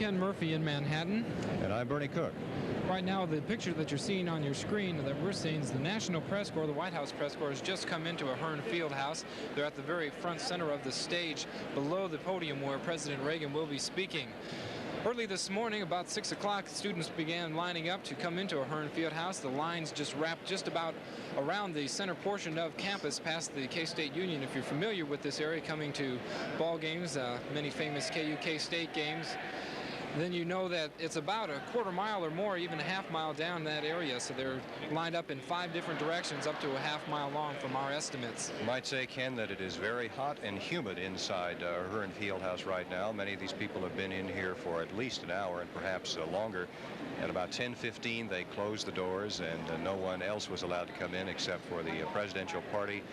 Ken Murphy in Manhattan. And I'm Bernie Cook. Right now, the picture that you're seeing on your screen that we're seeing is the National Press Corps, the White House Press Corps, has just come into Ahern Field House. They're at the very front center of the stage, below the podium where President Reagan will be speaking. Early this morning, about 6 o'clock, students began lining up to come into Ahern Field House. The lines just wrapped just about around the center portion of campus past the K-State Union. If you're familiar with this area, coming to ball games, many famous KU K-State games, then you know that it's about a quarter mile or more, even a half mile down that area. So they're lined up in 5 different directions, up to a half mile long from our estimates. You might say, Ken, that it is very hot and humid inside Ahern Fieldhouse right now. Many of these people have been in here for at least an hour and perhaps longer. At about 10:15, they closed the doors, and no one else was allowed to come in except for the presidential party,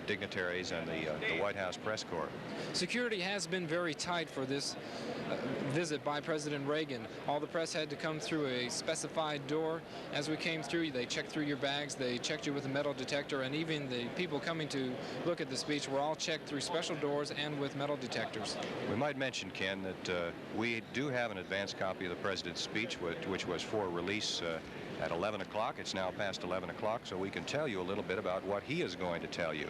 dignitaries, and the White House Press Corps. Security has been very tight for this visit by President Reagan. All the press had to come through a specified door. As we came through, they checked through your bags, they checked you with a metal detector, and even the people coming to look at the speech were all checked through special doors and with metal detectors. We might mention, Ken, that we do have an advance copy of the President's speech, which was for release at 11 o'clock. It's now past 11 o'clock, so we can tell you a little bit about what he is going to tell you.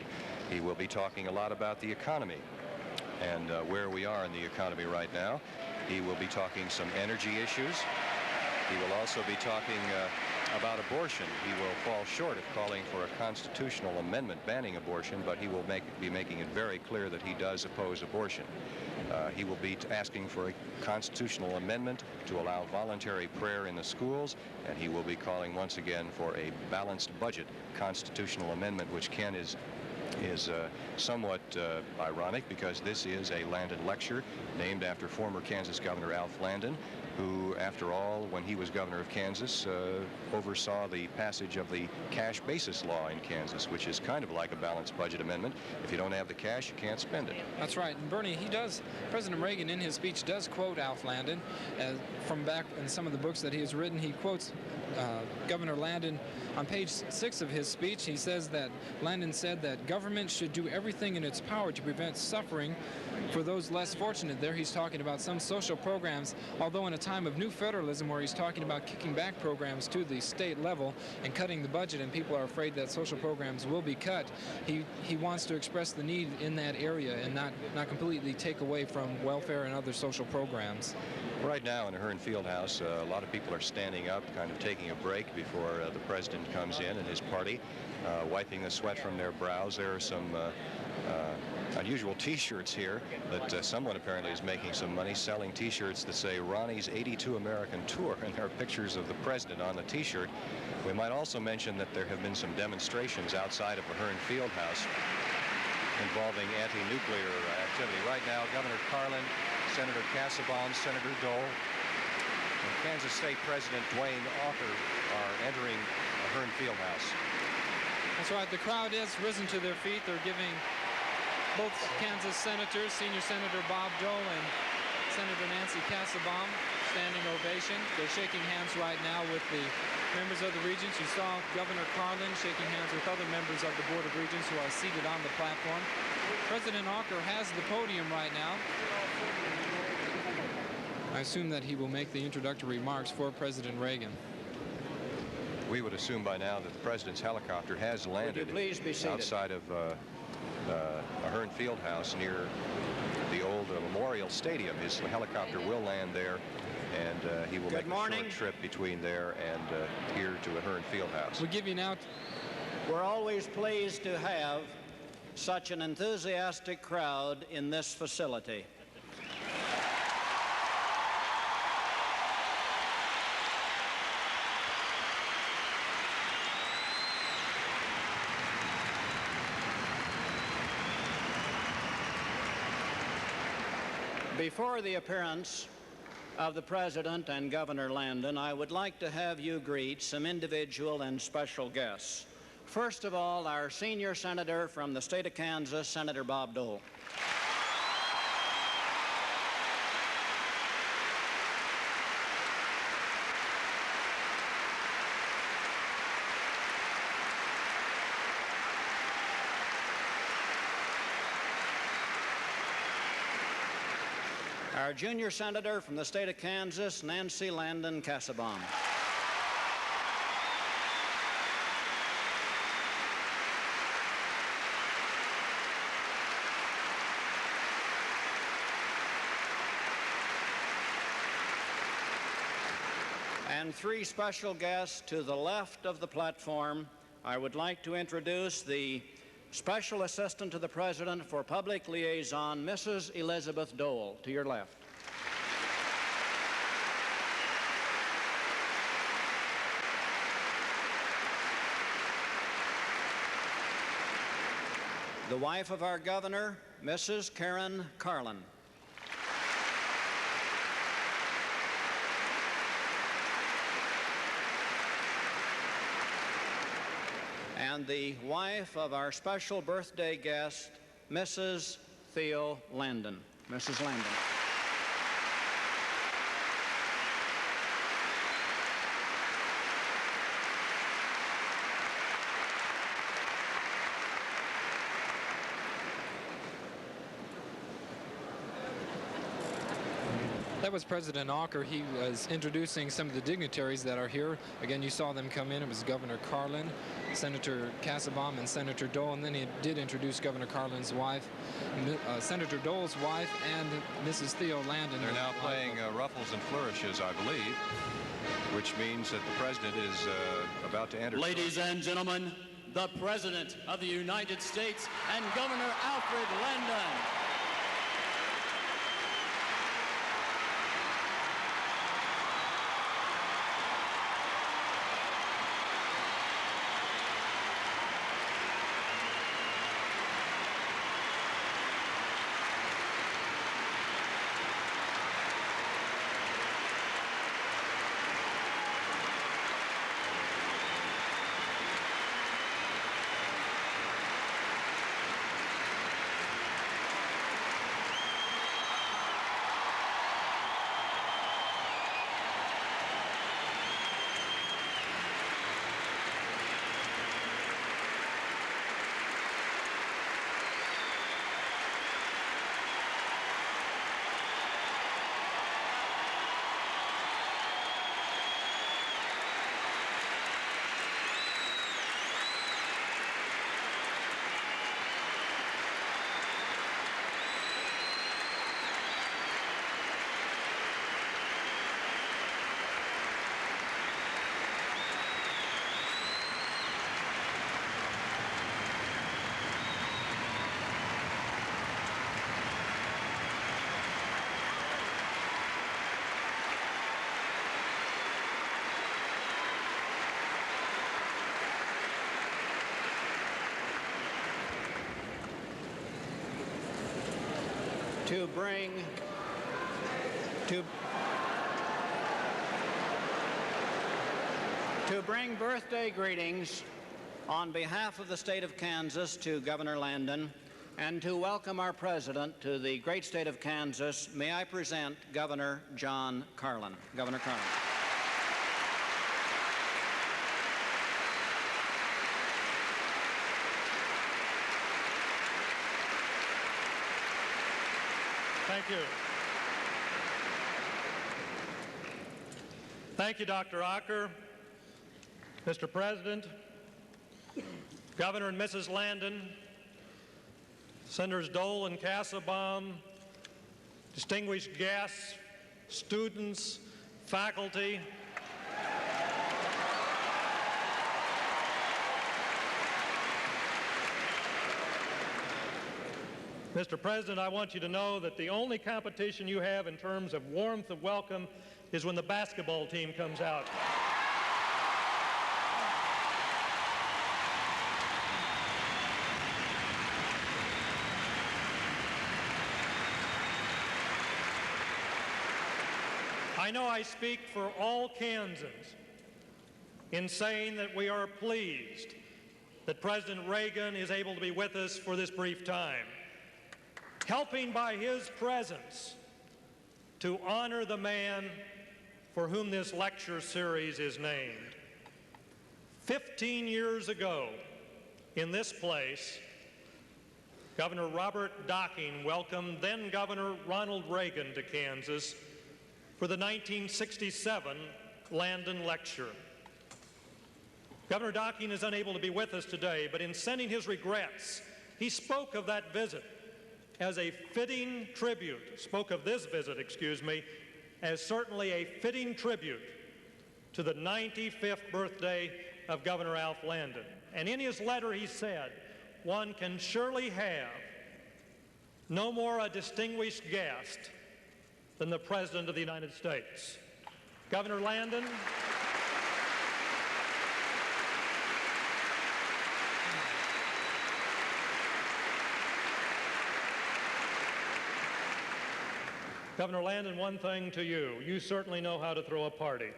He will be talking a lot about the economy and where we are in the economy right now. He will be talking some energy issues. He will also be talking about abortion. He will fall short of calling for a constitutional amendment banning abortion, but he will be making it very clear that he does oppose abortion. He will be asking for a constitutional amendment to allow voluntary prayer in the schools, and he will be calling once again for a balanced budget constitutional amendment, which, Ken, is somewhat ironic because this is a Landon lecture named after former Kansas Governor Alf Landon, who, after all, when he was governor of Kansas, oversaw the passage of the cash basis law in Kansas, which is kind of like a balanced budget amendment. If you don't have the cash, you can't spend it. That's right. And Bernie, President Reagan in his speech does quote Alf Landon from back in some of the books that he has written. He quotes Governor Landon on page 6 of his speech. He says that Landon said that government should do everything in its power to prevent suffering for those less fortunate. There he's talking about some social programs, although in a time of new federalism where he's talking about kicking back programs to the state level and cutting the budget, and people are afraid that social programs will be cut. He wants to express the need in that area and not completely take away from welfare and other social programs. Right now in Ahern Fieldhouse, a lot of people are standing up, kind of taking a break before the president comes in and his party, wiping the sweat from their brows. There are some unusual T-shirts here that someone apparently is making some money selling T-shirts that say Ronnie's 82 American Tour, and there are pictures of the president on the T-shirt. We might also mention that there have been some demonstrations outside of Ahern Fieldhouse involving anti-nuclear activity. Right now, Governor Carlin, Senator Casaubon, Senator Dole, and Kansas State President Dwayne Auker are entering Ahern Fieldhouse. That's right. The crowd has risen to their feet. They're giving both Kansas senators, Senior Senator Bob Dole and Senator Nancy Casaubon, standing ovation. They're shaking hands right now with the members of the Regents. You saw Governor Carlin shaking hands with other members of the Board of Regents who are seated on the platform. President Auker has the podium right now. I assume that he will make the introductory remarks for President Reagan. We would assume by now that the president's helicopter has landed outside of Ahern Fieldhouse near the old Memorial Stadium. His helicopter will land there, and he will make a short trip between there and here to Ahern Fieldhouse. We'll give you now. We're always pleased to have such an enthusiastic crowd in this facility. Before the appearance of the President and Governor Landon, I would like to have you greet some individual and special guests. First of all, our senior senator from the state of Kansas, Senator Bob Dole. Our junior senator from the state of Kansas, Nancy Landon Casaubon. And three special guests to the left of the platform. I would like to introduce the Special Assistant to the President for Public Liaison, Mrs. Elizabeth Dole, to your left. The wife of our governor, Mrs. Karen Carlin. And the wife of our special birthday guest, Mrs. Theo Landon. Mrs. Landon. That was President Walker. He was introducing some of the dignitaries that are here. Again, you saw them come in. It was Governor Carlin, Senator Casaubon, and Senator Dole. And then he did introduce Governor Carlin's wife, Senator Dole's wife, and Mrs. Theo Landon. They're now playing ruffles and flourishes, I believe, which means that the president is about to enter. Ladies and gentlemen, the President of the United States and Governor Alfred Landon. To bring birthday greetings on behalf of the state of Kansas to Governor Landon and to welcome our president to the great state of Kansas, may I present Governor John Carlin. Governor Carlin. Thank you. Thank you, Dr. Ocker. Mr. President, Governor and Mrs. Landon, Senators Dole and Casaubon, distinguished guests, students, faculty, Mr. President, I want you to know that the only competition you have in terms of warmth of welcome is when the basketball team comes out. I know I speak for all Kansans in saying that we are pleased that President Reagan is able to be with us for this brief time, helping by his presence to honor the man for whom this lecture series is named. 15 years ago, in this place, Governor Robert Docking welcomed then Governor Ronald Reagan to Kansas for the 1967 Landon Lecture. Governor Docking is unable to be with us today, but in sending his regrets, he spoke of that visit as a fitting tribute, as certainly a fitting tribute to the 95th birthday of Governor Alf Landon. And in his letter he said, one can surely have no more a distinguished guest than the President of the United States. Governor Landon, Governor Landon, one thing to you. You certainly know how to throw a party.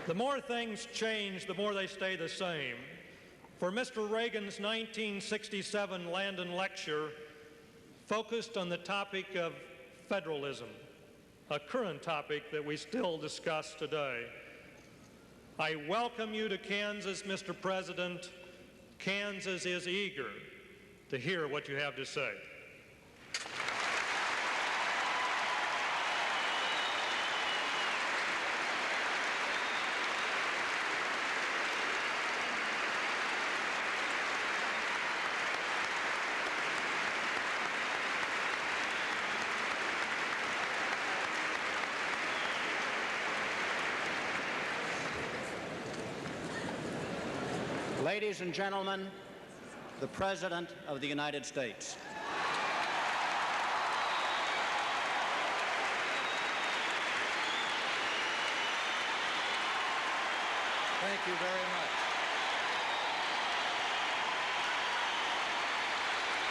The more things change, the more they stay the same. For Mr. Reagan's 1967 Landon Lecture focused on the topic of federalism, a current topic that we still discuss today. I welcome you to Kansas, Mr. President. Kansas is eager to hear what you have to say. Ladies and gentlemen, the President of the United States. Thank you very much.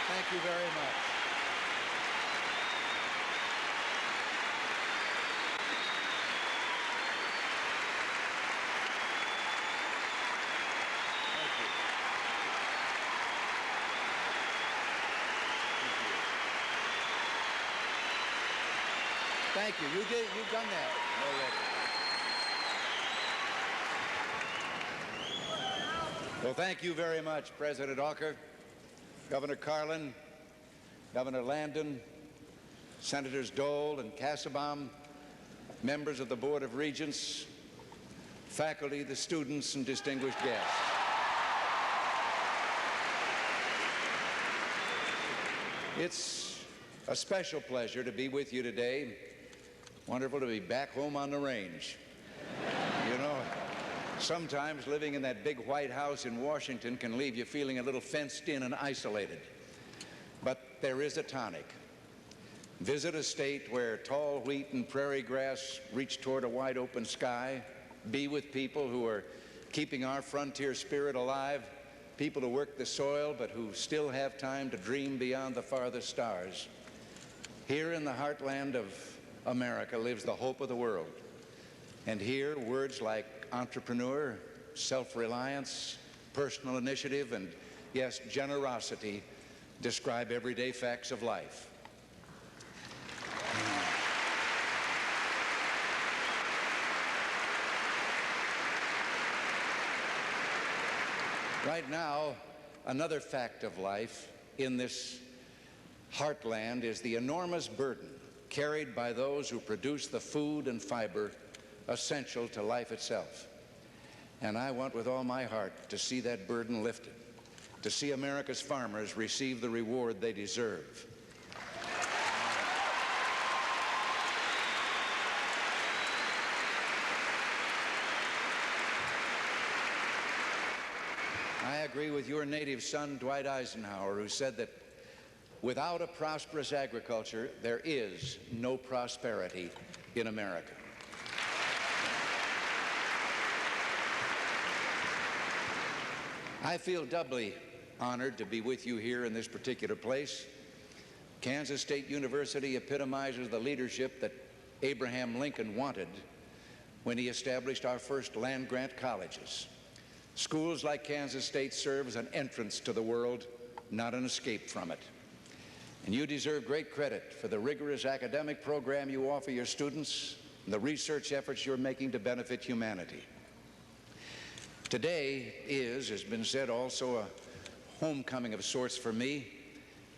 Thank you very much. Thank you. You've done that already. Well, thank you very much, President Walker, Governor Carlin, Governor Landon, Senators Dole and Kassebaum, members of the Board of Regents, faculty, the students, and distinguished guests. It's a special pleasure to be with you today. Wonderful to be back home on the range. You know, sometimes living in that big White House in Washington can leave you feeling a little fenced in and isolated. But there is a tonic. Visit a state where tall wheat and prairie grass reach toward a wide open sky. Be with people who are keeping our frontier spirit alive. People who work the soil but who still have time to dream beyond the farthest stars. Here in the heartland of America lives the hope of the world. And here, words like entrepreneur, self-reliance, personal initiative, and yes, generosity describe everyday facts of life. Right now, another fact of life in this heartland is the enormous burden carried by those who produce the food and fiber essential to life itself. And I want with all my heart to see that burden lifted, to see America's farmers receive the reward they deserve. I agree with your native son, Dwight Eisenhower, who said that without a prosperous agriculture, there is no prosperity in America. I feel doubly honored to be with you here in this particular place. Kansas State University epitomizes the leadership that Abraham Lincoln wanted when he established our first land-grant colleges. Schools like Kansas State serve as an entrance to the world, not an escape from it. And you deserve great credit for the rigorous academic program you offer your students and the research efforts you're making to benefit humanity. Today is, has been said, also a homecoming of sorts for me.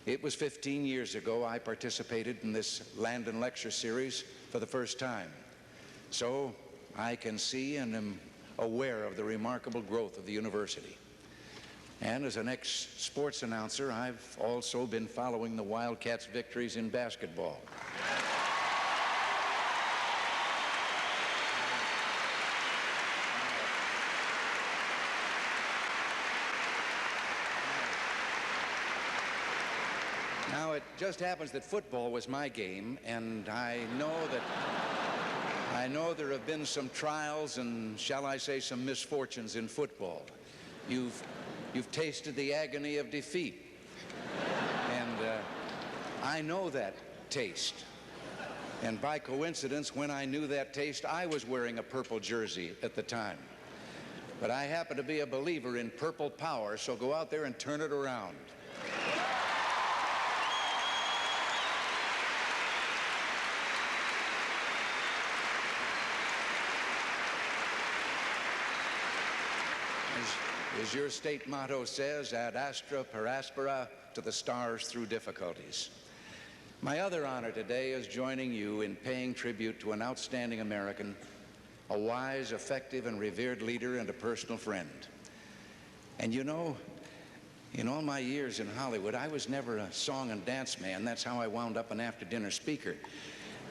It was 15 years ago I participated in this Landon lecture series for the first time. So I can see and am aware of the remarkable growth of the university. And as an ex-sports announcer, I've also been following the Wildcats' victories in basketball. Now, it just happens that football was my game, and I know there have been some trials and, shall I say, some misfortunes in football. You've tasted the agony of defeat. And I know that taste. And by coincidence, when I knew that taste, I was wearing a purple jersey at the time. But I happen to be a believer in purple power, so go out there and turn it around. As your state motto says, ad astra per aspera, to the stars through difficulties. My other honor today is joining you in paying tribute to an outstanding American, a wise, effective, and revered leader and a personal friend. And you know, in all my years in Hollywood, I was never a song and dance man. That's how I wound up an after-dinner speaker.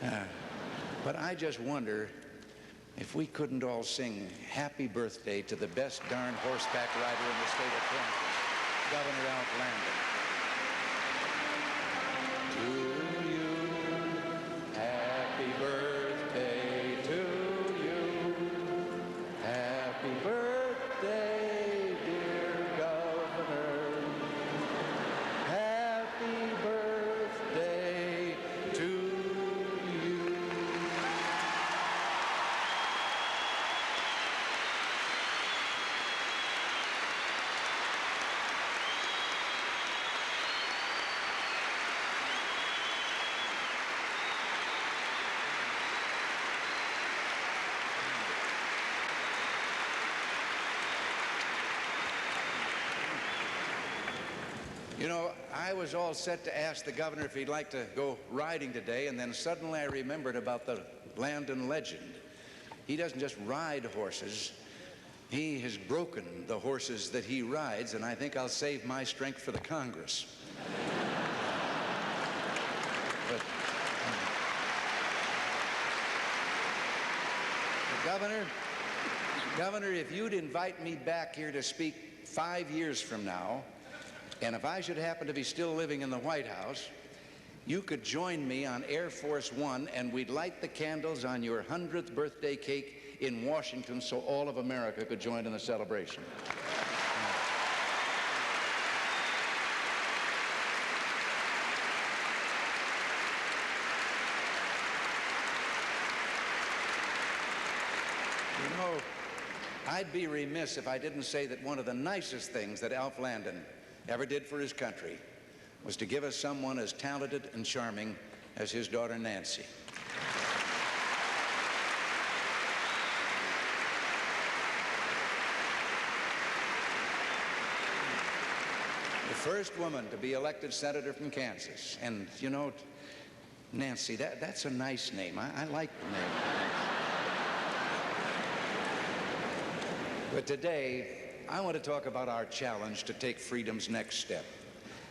But I just wonder if we couldn't all sing happy birthday to the best darn horseback rider in the state of Kansas, Governor Landon. To you, happy birthday to you. Happy birthday, dear Governor. Happy birthday to you. You know, I was all set to ask the governor if he'd like to go riding today, and then suddenly I remembered about the Landon legend. He doesn't just ride horses. He has broken the horses that he rides, and I think I'll save my strength for the Congress. But, Governor, if you'd invite me back here to speak 5 years from now, and if I should happen to be still living in the White House, you could join me on Air Force One, and we'd light the candles on your 100th birthday cake in Washington so all of America could join in the celebration. You know, I'd be remiss if I didn't say that one of the nicest things that Alf Landon ever did for his country was to give us someone as talented and charming as his daughter Nancy. The first woman to be elected senator from Kansas. And you know, Nancy, that's a nice name. I like the name. But today, I want to talk about our challenge to take freedom's next step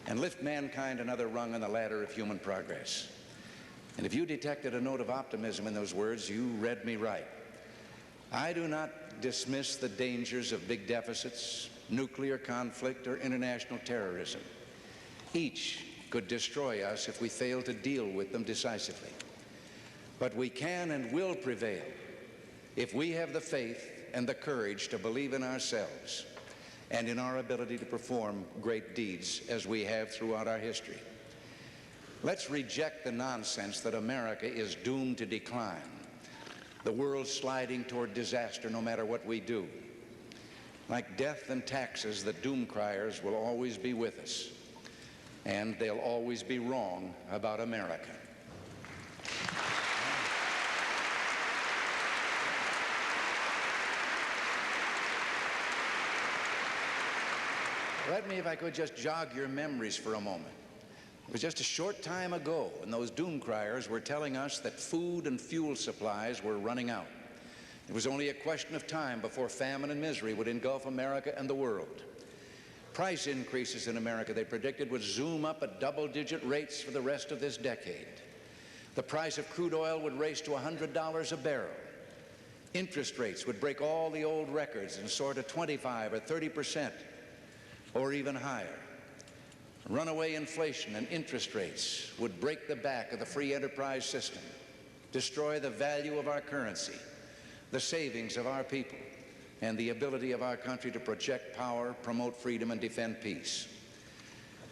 and lift mankind another rung on the ladder of human progress. And if you detected a note of optimism in those words, you read me right. I do not dismiss the dangers of big deficits, nuclear conflict, or international terrorism. Each could destroy us if we fail to deal with them decisively. But we can and will prevail if we have the faith and the courage to believe in ourselves and in our ability to perform great deeds as we have throughout our history. Let's reject the nonsense that America is doomed to decline, the world sliding toward disaster no matter what we do. Like death and taxes, the doom criers will always be with us. and they'll always be wrong about America. Let me, if I could, just jog your memories for a moment. It was just a short time ago, and those doom-criers were telling us that food and fuel supplies were running out. It was only a question of time before famine and misery would engulf America and the world. Price increases in America, they predicted, would zoom up at double-digit rates for the rest of this decade. The price of crude oil would race to $100 a barrel. Interest rates would break all the old records and soar to 25 or 30%, or even higher. Runaway inflation and interest rates would break the back of the free enterprise system, destroy the value of our currency, the savings of our people, and the ability of our country to project power, promote freedom, and defend peace.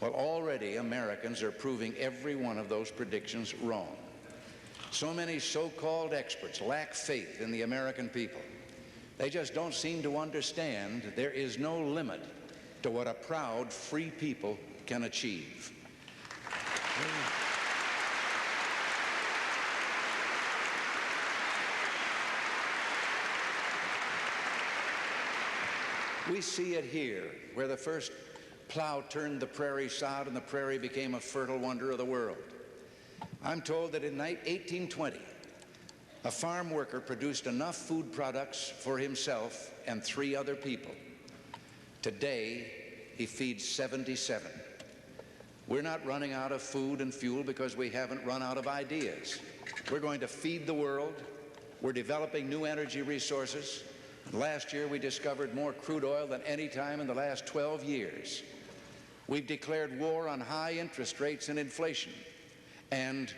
Well, already Americans are proving every one of those predictions wrong. So many so-called experts lack faith in the American people. They just don't seem to understand there is no limit to what a proud, free people can achieve. We see it here, where the first plow turned the prairie sod and the prairie became a fertile wonder of the world. I'm told that in 1820, a farm worker produced enough food products for himself and 3 other people. Today, he feeds 77. We're not running out of food and fuel because we haven't run out of ideas. We're going to feed the world. We're developing new energy resources. Last year, we discovered more crude oil than any time in the last 12 years. We've declared war on high interest rates and inflation, and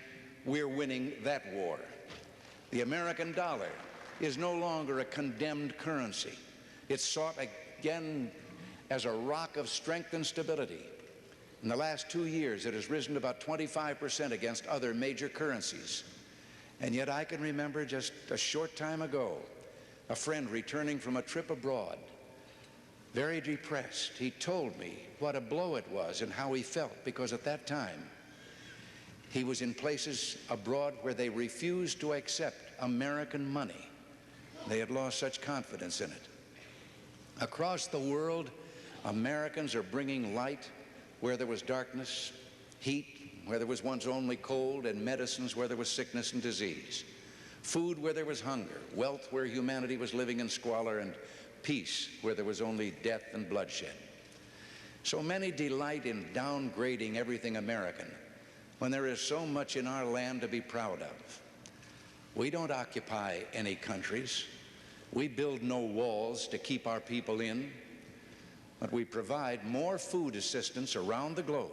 we're winning that war. The American dollar is no longer a condemned currency. It's sought again as a rock of strength and stability. In the last 2 years, it has risen about 25% against other major currencies. And yet I can remember just a short time ago, a friend returning from a trip abroad, very depressed. He told me what a blow it was and how he felt, because at that time he was in places abroad where they refused to accept American money. They had lost such confidence in it. Across the world, Americans are bringing light where there was darkness, heat where there was once only cold, and medicines where there was sickness and disease. Food where there was hunger, wealth where humanity was living in squalor, and peace where there was only death and bloodshed. So many delight in downgrading everything American when there is so much in our land to be proud of. We don't occupy any countries. We build no walls to keep our people in, but we provide more food assistance around the globe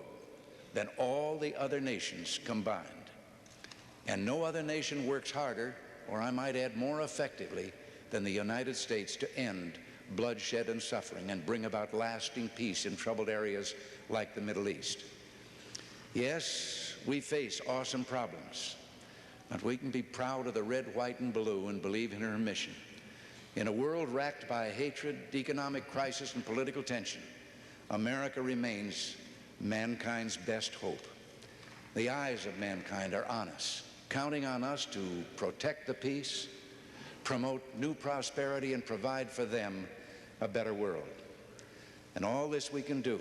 than all the other nations combined. And no other nation works harder, or I might add more effectively, than the United States to end bloodshed and suffering and bring about lasting peace in troubled areas like the Middle East. Yes, we face awesome problems, but we can be proud of the red, white, and blue and believe in our mission. In a world racked by hatred, economic crisis, and political tension, America remains mankind's best hope. The eyes of mankind are on us, counting on us to protect the peace, promote new prosperity, and provide for them a better world. And all this we can do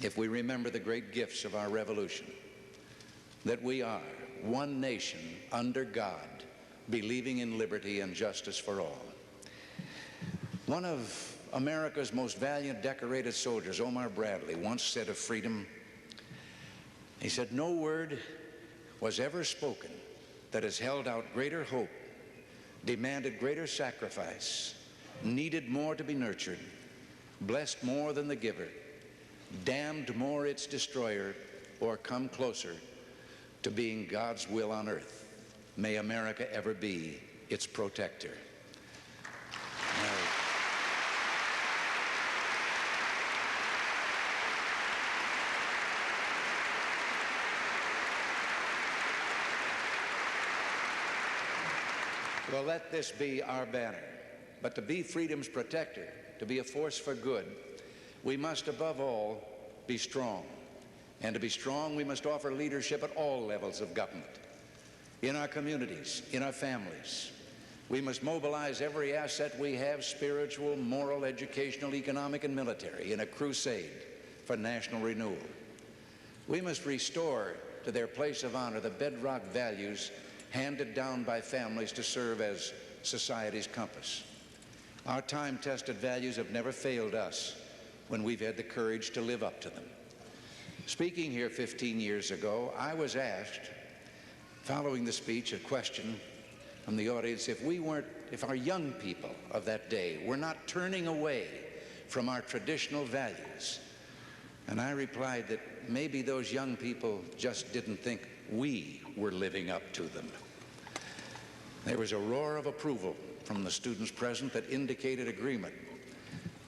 if we remember the great gifts of our revolution, that we are one nation under God, believing in liberty and justice for all. One of America's most valiant, decorated soldiers, Omar Bradley, once said of freedom, he said, "No word was ever spoken that has held out greater hope, demanded greater sacrifice, needed more to be nurtured, blessed more than the giver, damned more its destroyer, or come closer to being God's will on earth. May America ever be its protector." Well, let this be our banner. But to be freedom's protector, to be a force for good, we must above all be strong. And to be strong, we must offer leadership at all levels of government. In our communities, in our families. We must mobilize every asset we have, spiritual, moral, educational, economic, and military, in a crusade for national renewal. We must restore to their place of honor the bedrock values handed down by families to serve as society's compass. Our time-tested values have never failed us when we've had the courage to live up to them. Speaking here 15 years ago, I was asked, following the speech, a question from the audience, if our young people of that day were not turning away from our traditional values. And I replied that maybe those young people just didn't think we were living up to them. There was a roar of approval from the students present that indicated agreement.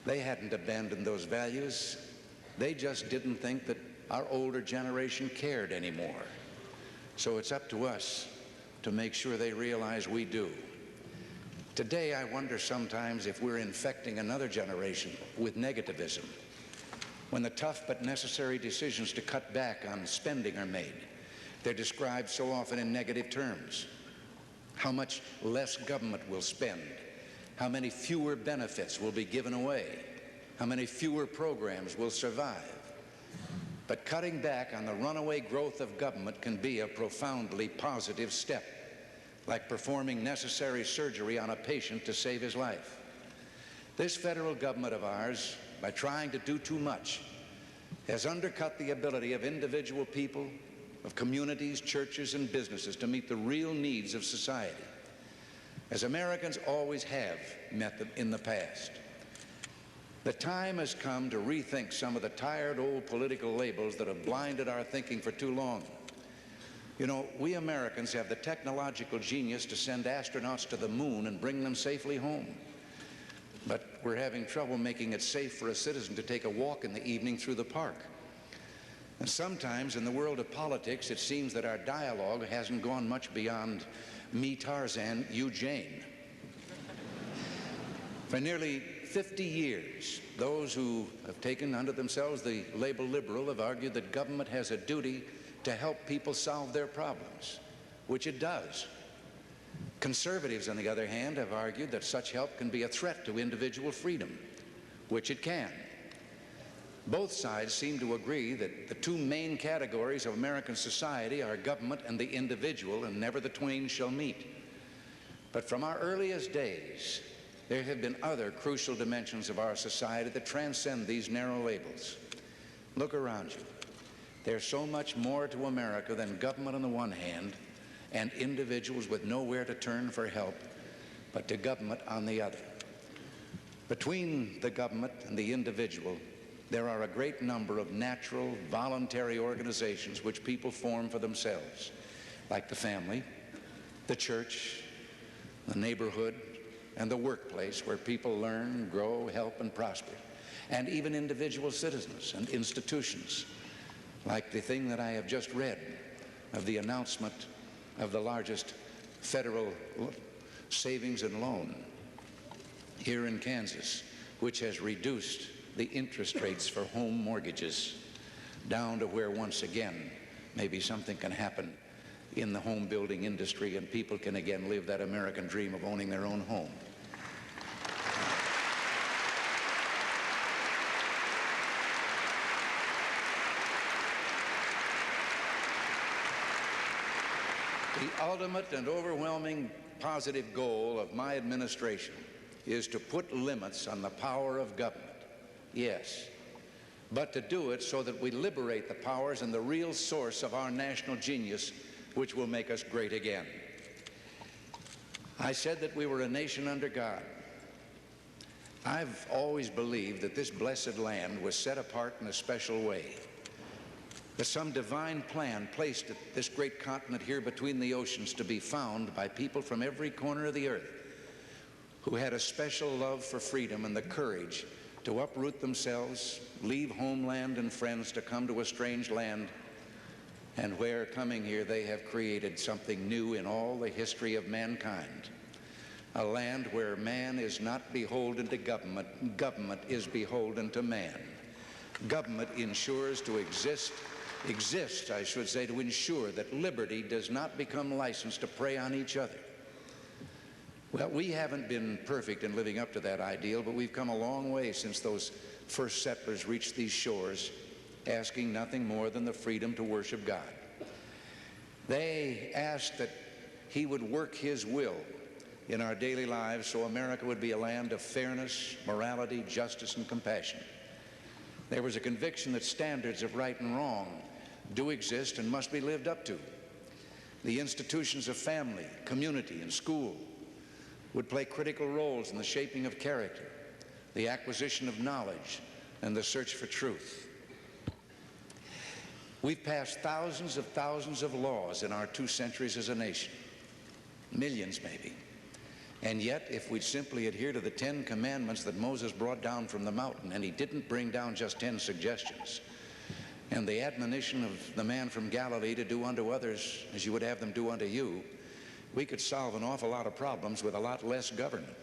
They hadn't abandoned those values. They just didn't think that our older generation cared anymore. So it's up to us to make sure they realize we do. Today, I wonder sometimes if we're infecting another generation with negativism. When the tough but necessary decisions to cut back on spending are made, they're described so often in negative terms. How much less government will spend, how many fewer benefits will be given away, how many fewer programs will survive. But cutting back on the runaway growth of government can be a profoundly positive step, like performing necessary surgery on a patient to save his life. This federal government of ours, by trying to do too much, has undercut the ability of individual people, of communities, churches, and businesses to meet the real needs of society, as Americans always have met them in the past. The time has come to rethink some of the tired old political labels that have blinded our thinking for too long. You know, we Americans have the technological genius to send astronauts to the moon and bring them safely home. But we're having trouble making it safe for a citizen to take a walk in the evening through the park. And sometimes in the world of politics, it seems that our dialogue hasn't gone much beyond me Tarzan, you Jane. For nearly 50 years, those who have taken unto themselves the label liberal have argued that government has a duty to help people solve their problems, which it does. Conservatives, on the other hand, have argued that such help can be a threat to individual freedom, which it can. Both sides seem to agree that the two main categories of American society are government and the individual, and never the twain shall meet. But from our earliest days, there have been other crucial dimensions of our society that transcend these narrow labels. Look around you. There's so much more to America than government on the one hand and individuals with nowhere to turn for help, but to government on the other. Between the government and the individual, there are a great number of natural, voluntary organizations which people form for themselves, like the family, the church, the neighborhood, and the workplace, where people learn, grow, help, and prosper, and even individual citizens and institutions, like the thing that I have just read of the announcement of the largest federal savings and loan here in Kansas, which has reduced the interest rates for home mortgages down to where, once again, maybe something can happen in the home building industry and people can again live that American dream of owning their own home. The ultimate and overwhelming positive goal of my administration is to put limits on the power of government. Yes, but to do it so that we liberate the powers and the real source of our national genius, which will make us great again. I said that we were a nation under God. I've always believed that this blessed land was set apart in a special way, that some divine plan placed this great continent here between the oceans to be found by people from every corner of the earth who had a special love for freedom and the courage to uproot themselves, leave homeland and friends to come to a strange land, and where, coming here, they have created something new in all the history of mankind. A land where man is not beholden to government, government is beholden to man. Government ensures to exist exists, I should say, to ensure that liberty does not become licensed to prey on each other. Well, we haven't been perfect in living up to that ideal, but we've come a long way since those first settlers reached these shores, asking nothing more than the freedom to worship God. They asked that He would work His will in our daily lives so America would be a land of fairness, morality, justice, and compassion. There was a conviction that standards of right and wrong do exist and must be lived up to. The institutions of family, community, and school would play critical roles in the shaping of character, the acquisition of knowledge, and the search for truth. We've passed thousands of laws in our 2 centuries as a nation, millions maybe. And yet, if we'd simply adhere to the 10 commandments that Moses brought down from the mountain, and he didn't bring down just 10 suggestions, and the admonition of the man from Galilee to do unto others as you would have them do unto you, we could solve an awful lot of problems with a lot less government.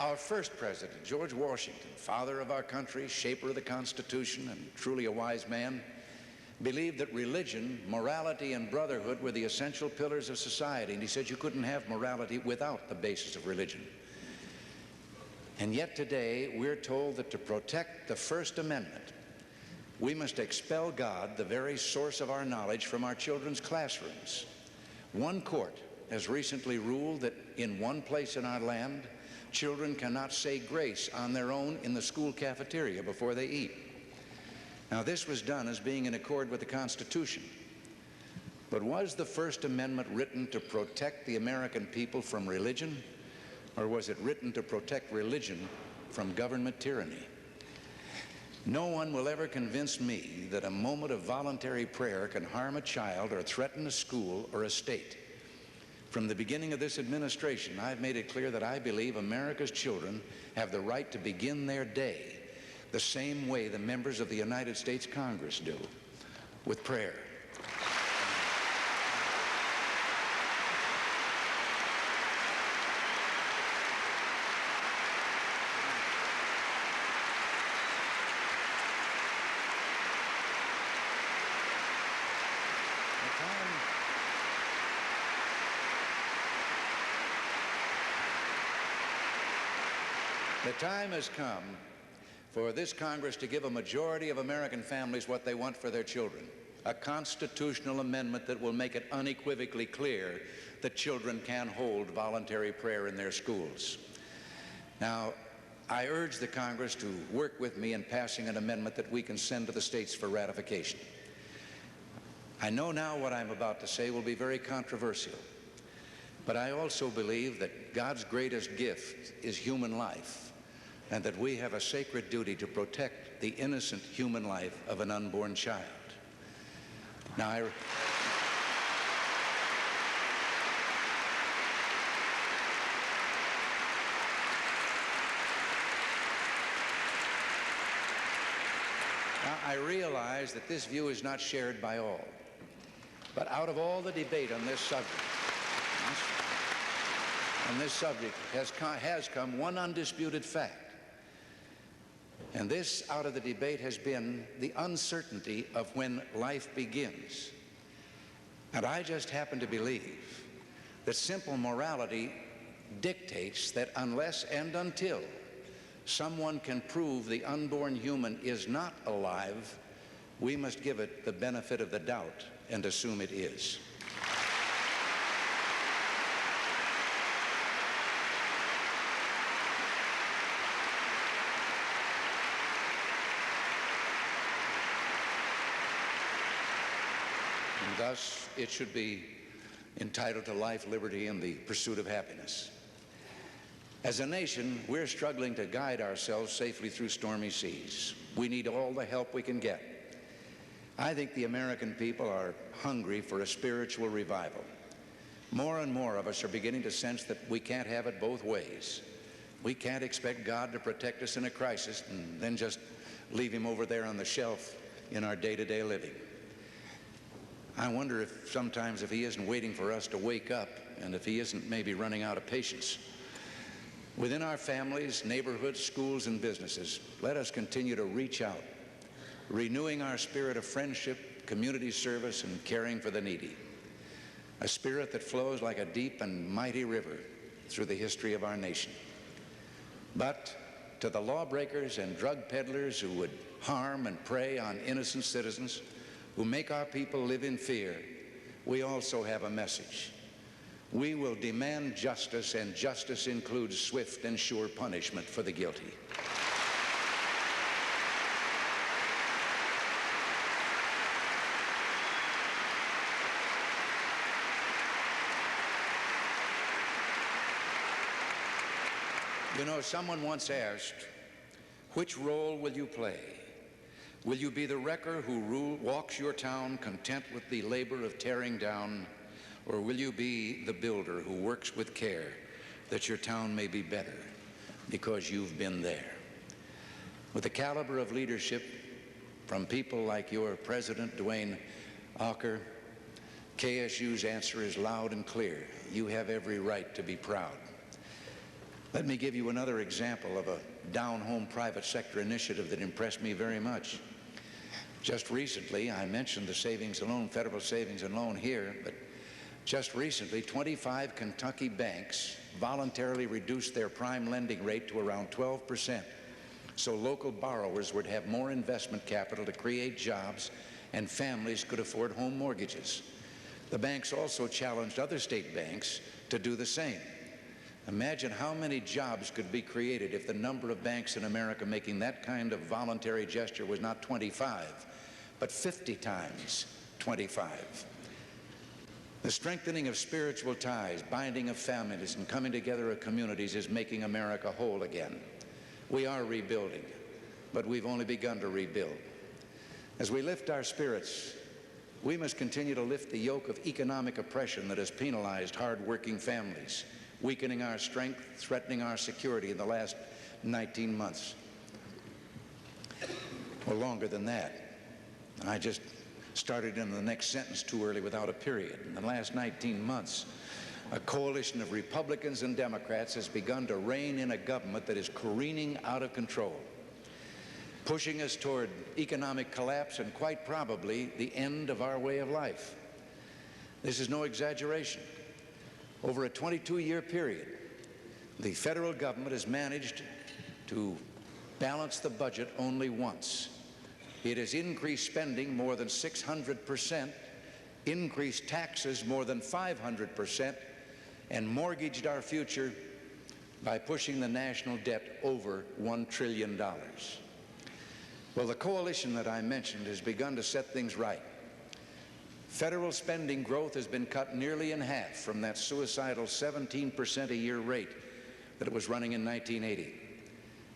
Our first president, George Washington, father of our country, shaper of the Constitution, and truly a wise man, believed that religion, morality, and brotherhood were the essential pillars of society, and he said you couldn't have morality without the basis of religion. And yet today, we're told that to protect the First Amendment, we must expel God, the very source of our knowledge, from our children's classrooms. One court has recently ruled that in one place in our land, children cannot say grace on their own in the school cafeteria before they eat. Now, this was done as being in accord with the Constitution. But was the First Amendment written to protect the American people from religion, or was it written to protect religion from government tyranny? No one will ever convince me that a moment of voluntary prayer can harm a child or threaten a school or a state. From the beginning of this administration, I've made it clear that I believe America's children have the right to begin their day the same way the members of the United States Congress do, with prayer. The time has come for this Congress to give a majority of American families what they want for their children, a constitutional amendment that will make it unequivocally clear that children can hold voluntary prayer in their schools. Now, I urge the Congress to work with me in passing an amendment that we can send to the states for ratification. I know now what I'm about to say will be very controversial, but I also believe that God's greatest gift is human life, and that we have a sacred duty to protect the innocent human life of an unborn child. Now, I realize that this view is not shared by all, but out of all the debate on this subject, has come one undisputed fact. And this, out of the debate, has been the uncertainty of when life begins. And I just happen to believe that simple morality dictates that unless and until someone can prove the unborn human is not alive, we must give it the benefit of the doubt and assume it is. Thus, it should be entitled to life, liberty, and the pursuit of happiness. As a nation, we're struggling to guide ourselves safely through stormy seas. We need all the help we can get. I think the American people are hungry for a spiritual revival. More and more of us are beginning to sense that we can't have it both ways. We can't expect God to protect us in a crisis and then just leave him over there on the shelf in our day-to-day living. I wonder if sometimes if he isn't waiting for us to wake up, and if he isn't maybe running out of patience. Within our families, neighborhoods, schools, and businesses, let us continue to reach out, renewing our spirit of friendship, community service, and caring for the needy. A spirit that flows like a deep and mighty river through the history of our nation. But to the lawbreakers and drug peddlers who would harm and prey on innocent citizens, who make our people live in fear, we also have a message. We will demand justice, and justice includes swift and sure punishment for the guilty. You know, someone once asked, which role will you play? Will you be the wrecker who walks your town content with the labor of tearing down, or will you be the builder who works with care that your town may be better because you've been there? With the caliber of leadership from people like your President, Dwayne Ocker, KSU's answer is loud and clear. You have every right to be proud. Let me give you another example of a down-home private sector initiative that impressed me very much. Just recently, I mentioned the savings and loan, federal savings and loan here, but just recently, 25 Kentucky banks voluntarily reduced their prime lending rate to around 12%, so local borrowers would have more investment capital to create jobs and families could afford home mortgages. The banks also challenged other state banks to do the same. Imagine how many jobs could be created if the number of banks in America making that kind of voluntary gesture was not 25, but 50 times 25. The strengthening of spiritual ties, binding of families, and coming together of communities is making America whole again. We are rebuilding, but we've only begun to rebuild. As we lift our spirits, we must continue to lift the yoke of economic oppression that has penalized hard-working families, weakening our strength, threatening our security in the last 19 months. Or longer than that. I just started in the next sentence too early without a period. In the last 19 months, a coalition of Republicans and Democrats has begun to rein in a government that is careening out of control, pushing us toward economic collapse and quite probably the end of our way of life. This is no exaggeration. Over a 22-year period, the federal government has managed to balance the budget only once. It has increased spending more than 600%, increased taxes more than 500%, and mortgaged our future by pushing the national debt over $1 trillion. Well, the coalition that I mentioned has begun to set things right. Federal spending growth has been cut nearly in half from that suicidal 17% a year rate that it was running in 1980.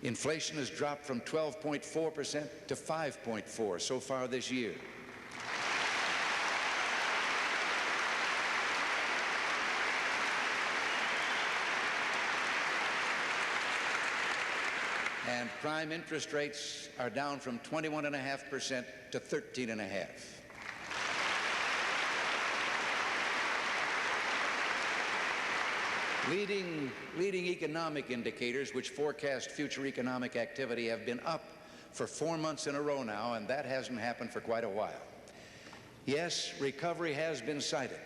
Inflation has dropped from 12.4% to 5.4% so far this year. And prime interest rates are down from 21.5% to 13.5%. Leading economic indicators which forecast future economic activity have been up for 4 months in a row now, and that hasn't happened for quite a while. Yes, recovery has been cited,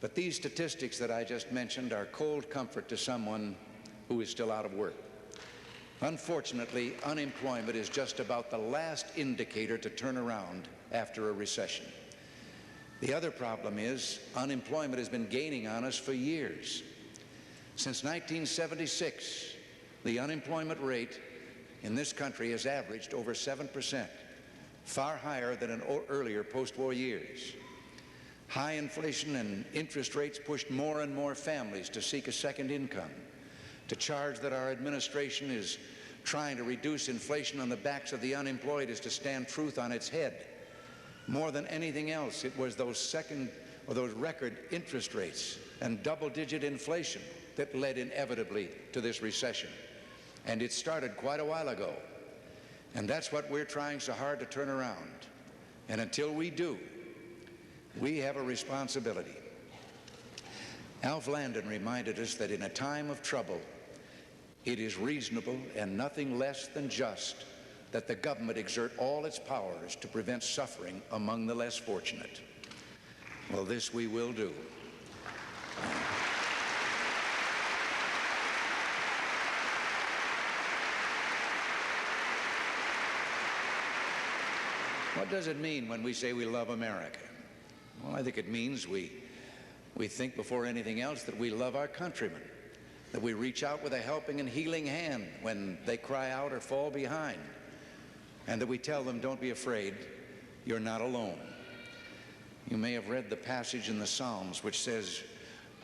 but these statistics that I just mentioned are cold comfort to someone who is still out of work. Unfortunately, unemployment is just about the last indicator to turn around after a recession. The other problem is unemployment has been gaining on us for years. Since 1976, the unemployment rate in this country has averaged over 7%, far higher than in earlier post-war years. High inflation and interest rates pushed more and more families to seek a second income. To charge that our administration is trying to reduce inflation on the backs of the unemployed is to stand truth on its head. More than anything else, it was those record interest rates and double-digit inflation that led inevitably to this recession. And it started quite a while ago. And that's what we're trying so hard to turn around. And until we do, We have a responsibility. Alf Landon reminded us that in a time of trouble, it is reasonable and nothing less than just that the government exert all its powers to prevent suffering among the less fortunate. Well, this we will do. What does it mean when we say we love America? Well, I think it means we think before anything else that we love our countrymen, that we reach out with a helping and healing hand when they cry out or fall behind, and that we tell them, don't be afraid, you're not alone. You may have read the passage in the Psalms which says,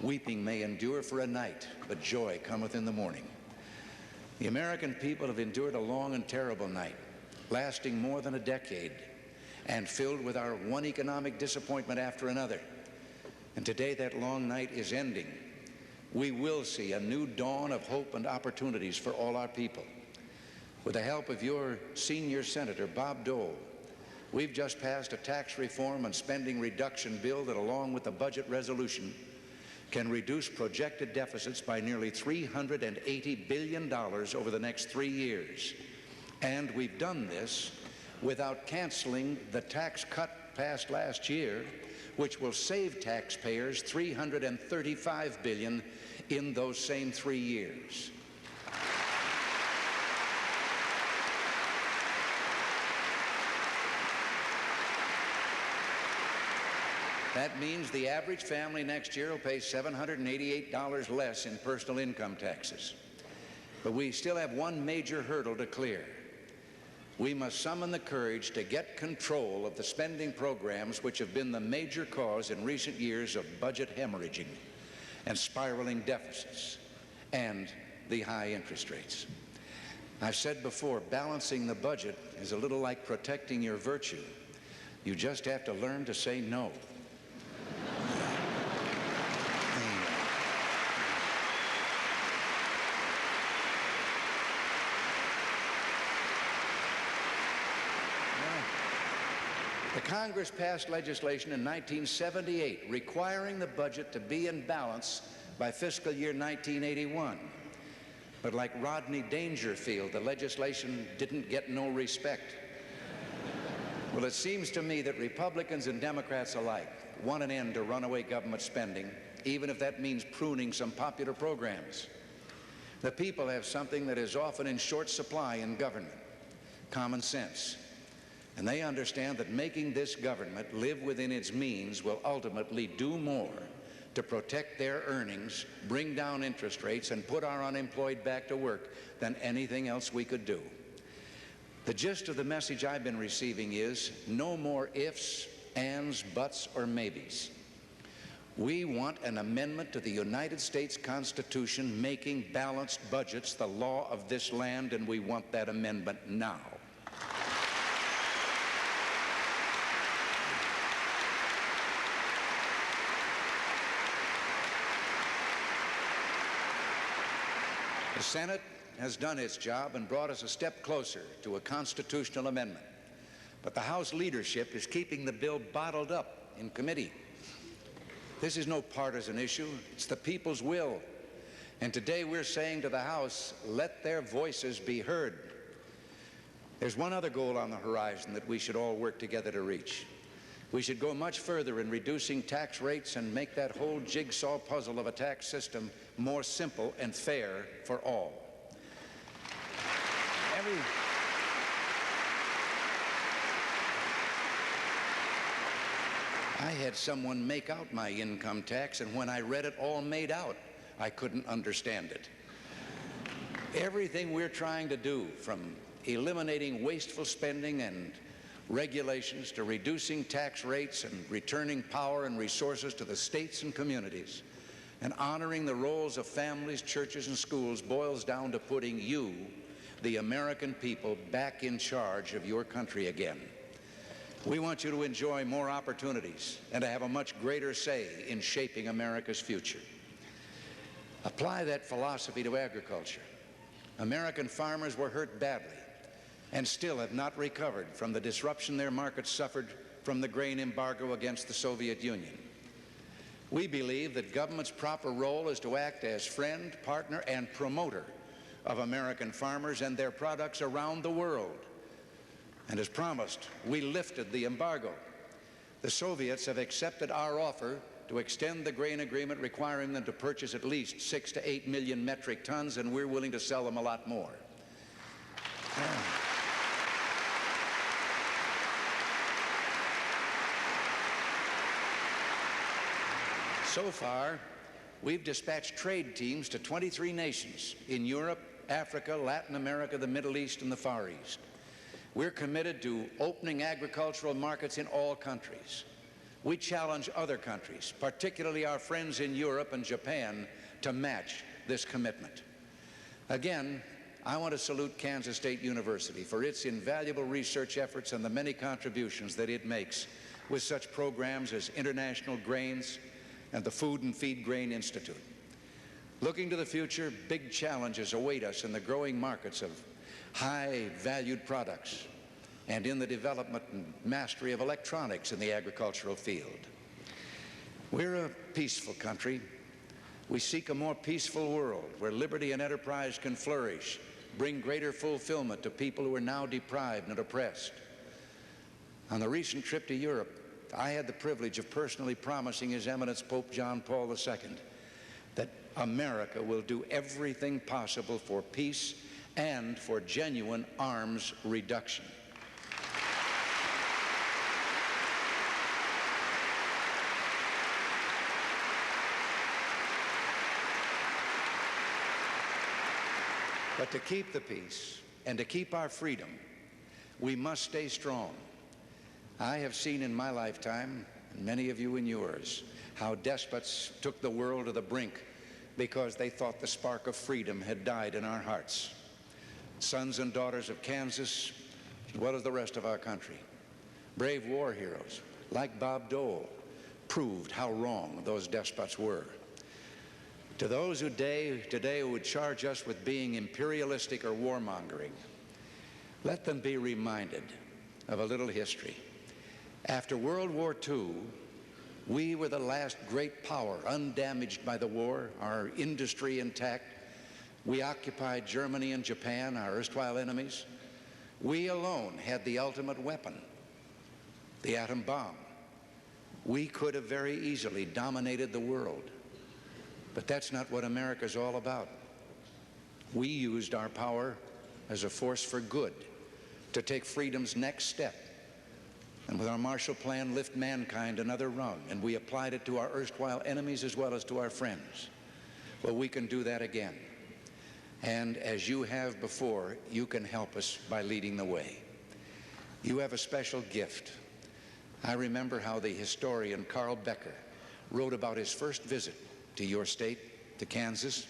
weeping may endure for a night, but joy cometh in the morning. The American people have endured a long and terrible night, lasting more than a decade, and filled with our one economic disappointment after another. And today that long night is ending. We will see a new dawn of hope and opportunities for all our people. With the help of your senior senator, Bob Dole, we've just passed a tax reform and spending reduction bill that, along with the budget resolution, can reduce projected deficits by nearly $380 billion over the next 3 years. And we've done this without canceling the tax cut passed last year, which will save taxpayers $335 billion in those same 3 years. That means the average family next year will pay $788 less in personal income taxes. But we still have one major hurdle to clear. We must summon the courage to get control of the spending programs which have been the major cause in recent years of budget hemorrhaging and spiraling deficits and the high interest rates. I've said before, balancing the budget is a little like protecting your virtue. You just have to learn to say no. The Congress passed legislation in 1978 requiring the budget to be in balance by fiscal year 1981. But like Rodney Dangerfield, the legislation didn't get no respect. Well, it seems to me that Republicans and Democrats alike want an end to runaway government spending, even if that means pruning some popular programs. The people have something that is often in short supply in government: common sense. And they understand that making this government live within its means will ultimately do more to protect their earnings, bring down interest rates, and put our unemployed back to work than anything else we could do. The gist of the message I've been receiving is no more ifs, ands, buts, or maybes. We want an amendment to the United States Constitution making balanced budgets the law of this land, and we want that amendment now. The Senate has done its job and brought us a step closer to a constitutional amendment. But the House leadership is keeping the bill bottled up in committee. This is no partisan issue. It's the people's will. And today we're saying to the House, let their voices be heard. There's one other goal on the horizon that we should all work together to reach. We should go much further in reducing tax rates and make that whole jigsaw puzzle of a tax system more simple and fair for all. I had someone make out my income tax, and when I read it all made out, I couldn't understand it. Everything we're trying to do, from eliminating wasteful spending and regulations to reducing tax rates and returning power and resources to the states and communities and honoring the roles of families, churches, and schools, boils down to putting you, the American people, back in charge of your country again. We want you to enjoy more opportunities and to have a much greater say in shaping America's future. Apply that philosophy to agriculture. American farmers were hurt badly and still have not recovered from the disruption their markets suffered from from the grain embargo against the Soviet Union. We believe that government's proper role is to act as friend, partner, and promoter of American farmers and their products around the world. And as promised, we lifted the embargo. The Soviets have accepted our offer to extend the grain agreement, requiring them to purchase at least 6 to 8 million metric tons, and we're willing to sell them a lot more. So far, we've dispatched trade teams to 23 nations in Europe, Africa, Latin America, the Middle East, and the Far East. We're committed to opening agricultural markets in all countries. We challenge other countries, particularly our friends in Europe and Japan, to match this commitment. Again, I want to salute Kansas State University for its invaluable research efforts and the many contributions that it makes with such programs as International Grains and the Food and Feed Grain Institute. Looking to the future, big challenges await us in the growing markets of high-valued products and in the development and mastery of electronics in the agricultural field. We're a peaceful country. We seek a more peaceful world where liberty and enterprise can flourish, bring greater fulfillment to people who are now deprived and oppressed. On the recent trip to Europe, I had the privilege of personally promising His Eminence Pope John Paul II that America will do everything possible for peace and for genuine arms reduction. But to keep the peace and to keep our freedom, we must stay strong. I have seen in my lifetime, and many of you in yours, how despots took the world to the brink because they thought the spark of freedom had died in our hearts. Sons and daughters of Kansas, as well as the rest of our country, brave war heroes like Bob Dole, proved how wrong those despots were. To those who today would charge us with being imperialistic or warmongering, let them be reminded of a little history. After World War II, we were the last great power undamaged by the war, our industry intact. We occupied Germany and Japan, our erstwhile enemies. We alone had the ultimate weapon, the atom bomb. We could have very easily dominated the world. But that's not what America's all about. We used our power as a force for good to take freedom's next step, and with our Marshall Plan lift mankind another rung, and we applied it to our erstwhile enemies as well as to our friends. Well, we can do that again. And as you have before, you can help us by leading the way. You have a special gift. I remember how the historian Carl Becker wrote about his first visit to your state, to Kansas.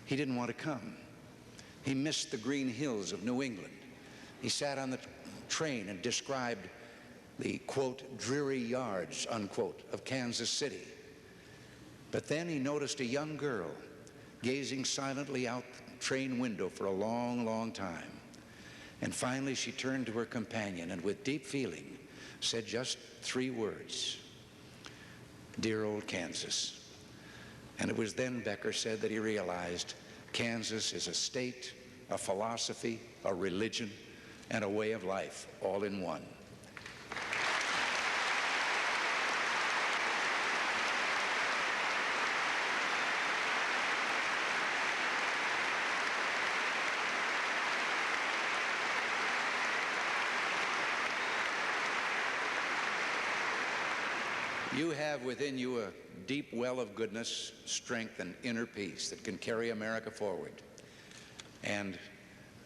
He didn't want to come. He missed the green hills of New England. He sat on the train and described the, quote, dreary yards, unquote, of Kansas City. But then he noticed a young girl gazing silently out the train window for a long, long time. And finally she turned to her companion and with deep feeling said just 3 words: "Dear old Kansas." And it was then, Becker said, that he realized Kansas is a state, a philosophy, a religion, and a way of life, all in one. You have within you a deep well of goodness, strength, and inner peace that can carry America forward. And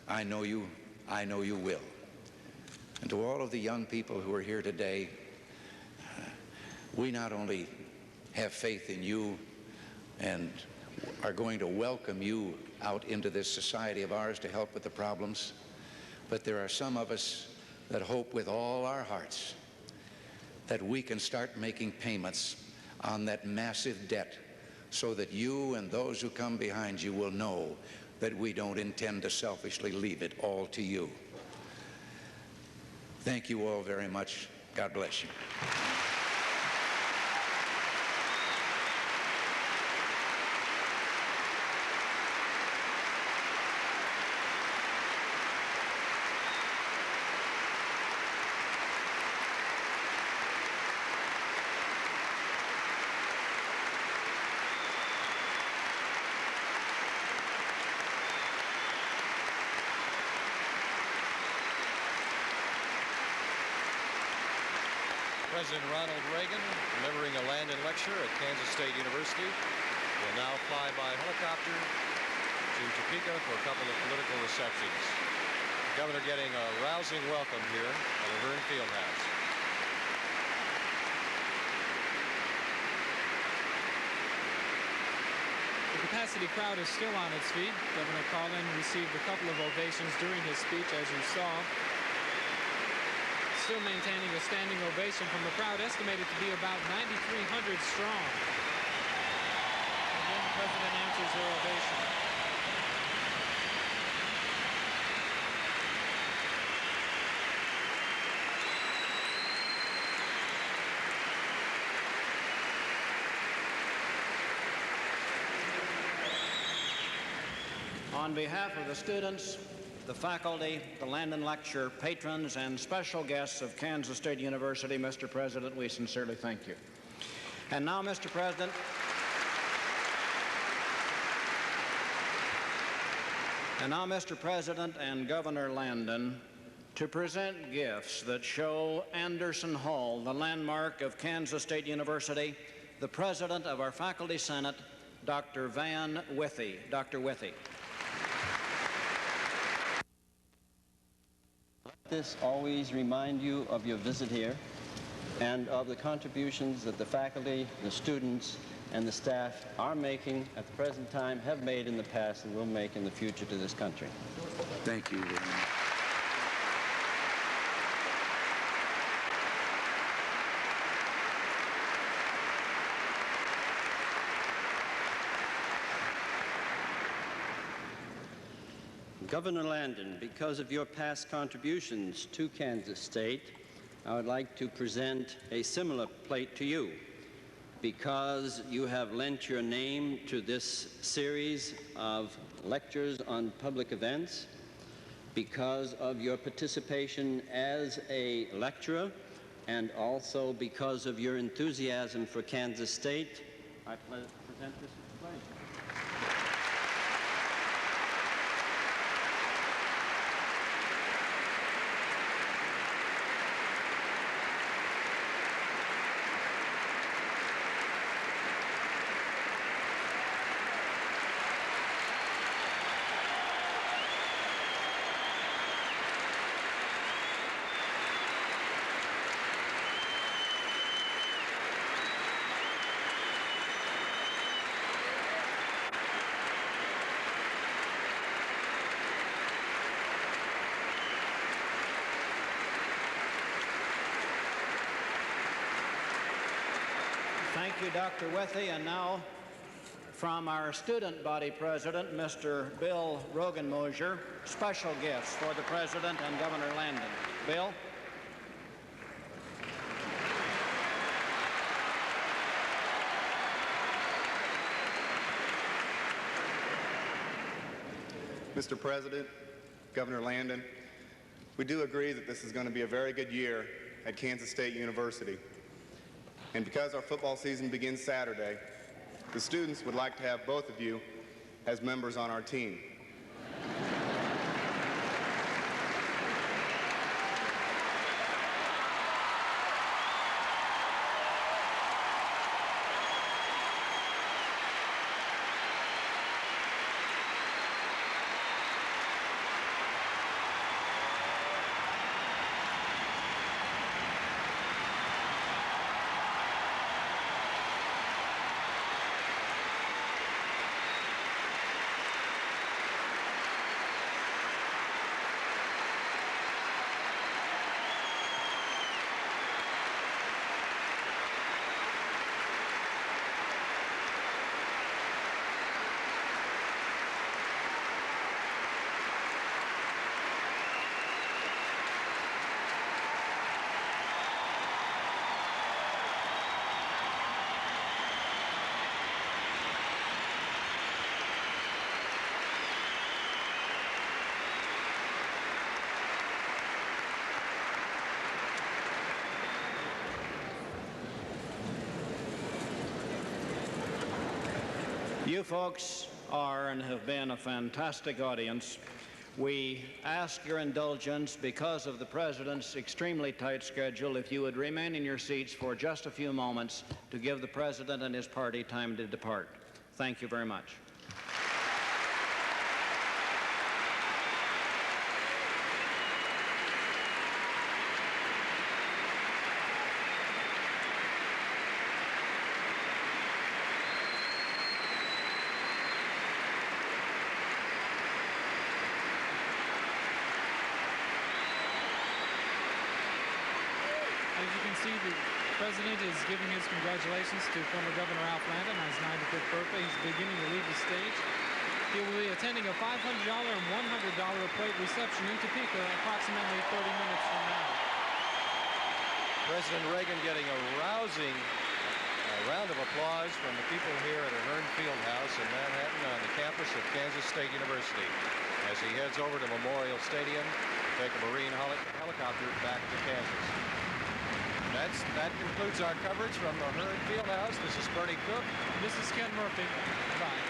I know you will. And to all of the young people who are here today, we not only have faith in you and are going to welcome you out into this society of ours to help with the problems, but there are some of us that hope with all our hearts that we can start making payments on that massive debt so that you and those who come behind you will know that we don't intend to selfishly leave it all to you. Thank you all very much. God bless you. President Ronald Reagan, delivering a Landon lecture at Kansas State University, will now fly by helicopter to Tampico for a couple of political receptions. The governor getting a rousing welcome here at Ahern Fieldhouse. The capacity crowd is still on its feet. Governor Carlin received a couple of ovations during his speech, as you saw. Still maintaining a standing ovation from a crowd estimated to be about 9,300 strong. Again, the president answers their ovation. On behalf of the students, the faculty, the Landon Lecture, patrons, and special guests of Kansas State University, Mr. President, we sincerely thank you. And now, Mr. President, and Governor Landon, to present gifts that show Anderson Hall, the landmark of Kansas State University, the President of our Faculty Senate, Dr. Van Withy. Dr. Withy. This always remind you of your visit here and of the contributions that the faculty, the students, and the staff are making at the present time, have made in the past, and will make in the future to this country. Thank you very much. Governor Landon, because of your past contributions to Kansas State, I would like to present a similar plate to you. Because you have lent your name to this series of lectures on public events, because of your participation as a lecturer, and also because of your enthusiasm for Kansas State, I present this plate. Thank you, Dr. Withy. And now, from our student body president, Mr. Bill Rogan-Mosier, special gifts for the president and Governor Landon. Bill? Mr. President, Governor Landon, we do agree that this is going to be a very good year at Kansas State University. And because our football season begins Saturday, the students would like to have both of you as members on our team. You folks are and have been a fantastic audience. We ask your indulgence because of the President's extremely tight schedule if you would remain in your seats for just a few moments to give the President and his party time to depart. Thank you very much. As you can see, the President is giving his congratulations to former Governor Landon on his 95th birthday. He's beginning to leave the stage. He will be attending a $500 and $100 plate reception in Tampico approximately 30 minutes from now. President Reagan getting a rousing round of applause from the people here at Ahern Fieldhouse in Manhattan on the campus of Kansas State University as he heads over to Memorial Stadium to take a Marine helicopter back to Kansas. That concludes our coverage from the Ahern Fieldhouse. This is Bernie Cook. This is Ken Murphy. Bye.